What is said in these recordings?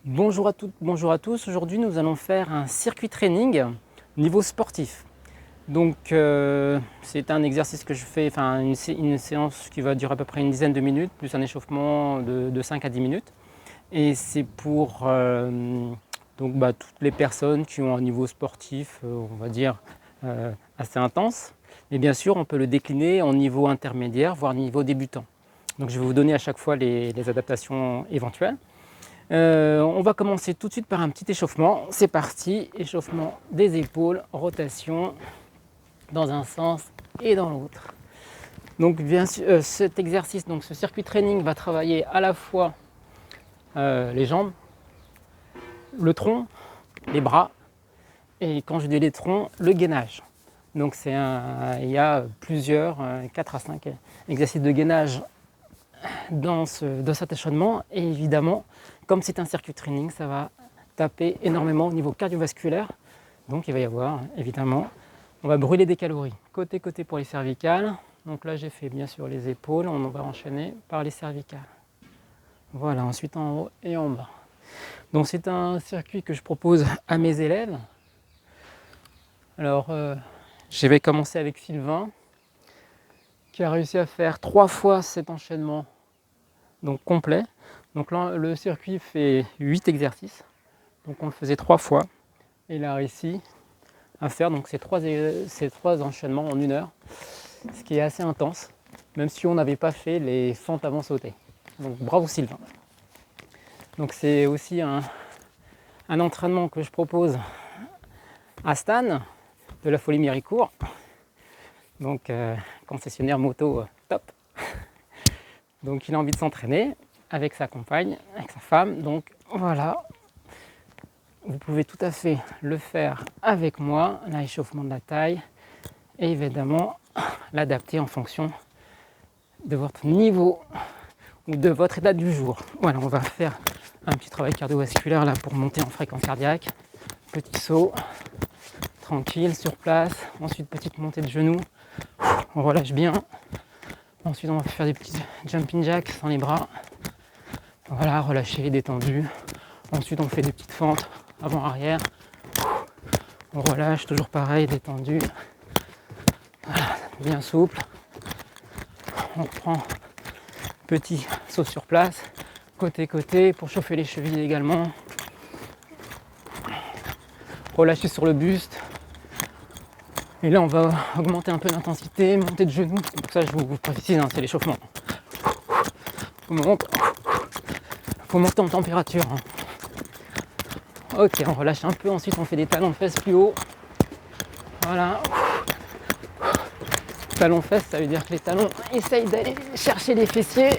Bonjour à toutes, bonjour à tous. Aujourd'hui, nous allons faire un circuit training niveau sportif. Donc, c'est un exercice que je fais, enfin une séance qui va durer à peu près une dizaine de minutes, plus un échauffement de 5 à 10 minutes. Et c'est pour toutes les personnes qui ont un niveau sportif, on va dire, assez intense. Et bien sûr, on peut le décliner en niveau intermédiaire, voire niveau débutant. Donc, je vais vous donner à chaque fois les adaptations éventuelles. On va commencer tout de suite par un petit échauffement. C'est parti, échauffement des épaules, rotation dans un sens et dans l'autre. Donc bien sûr, cet exercice, donc ce circuit training va travailler à la fois les jambes, le tronc, les bras et quand je dis les troncs, le gainage. Donc il y a plusieurs, 4 à 5 exercices de gainage dans cet échauffement et évidemment comme c'est un circuit training ça va taper énormément au niveau cardiovasculaire, donc il va y avoir évidemment, on va brûler des calories côté pour les cervicales. Donc là j'ai fait bien sûr les épaules, on va enchaîner par les cervicales, voilà, ensuite en haut et en bas. Donc c'est un circuit que je propose à mes élèves. Alors je vais commencer avec Sylvain qui a réussi à faire 3 fois cet enchaînement donc complet. Donc là, le circuit fait 8 exercices. Donc on le faisait 3 fois. Et il a réussi à faire donc ces trois enchaînements en 1 heure. Ce qui est assez intense, même si on n'avait pas fait les fentes avant sautées. Donc bravo Sylvain. Donc c'est aussi un entraînement que je propose à Stan de la Folie Méricourt. Donc concessionnaire moto top. Donc il a envie de s'entraîner avec sa compagne, avec sa femme. Donc voilà, vous pouvez tout à fait le faire avec moi, l'échauffement de la taille, et évidemment l'adapter en fonction de votre niveau ou de votre état du jour. Voilà, on va faire un petit travail cardiovasculaire là pour monter en fréquence cardiaque. Petit saut, tranquille sur place. Ensuite petite montée de genoux, on relâche bien. Ensuite on va faire des petits jumping jacks sans les bras. Voilà, relâché, détendu. Ensuite on fait des petites fentes avant-arrière. On relâche, toujours pareil, détendu. Voilà, bien souple. On reprend petit saut sur place, côté pour chauffer les chevilles également. Relâcher sur le buste. Et là on va augmenter un peu l'intensité, monter de genoux. Pour ça je vous précise, c'est l'échauffement. Faut monter en température. Ok, on relâche un peu, ensuite on fait des talons de fesses plus haut. Voilà. Talons fesses, ça veut dire que les talons essayent d'aller chercher les fessiers.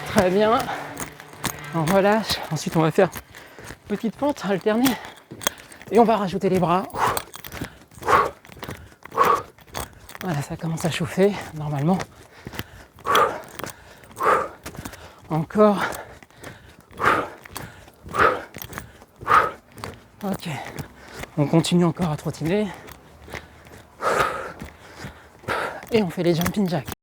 Très bien. On relâche. Ensuite on va faire petite pente alternée. Et on va rajouter les bras. Voilà, ça commence à chauffer normalement. Encore. Ok. On continue encore à trottiner. Et on fait les jumping jacks.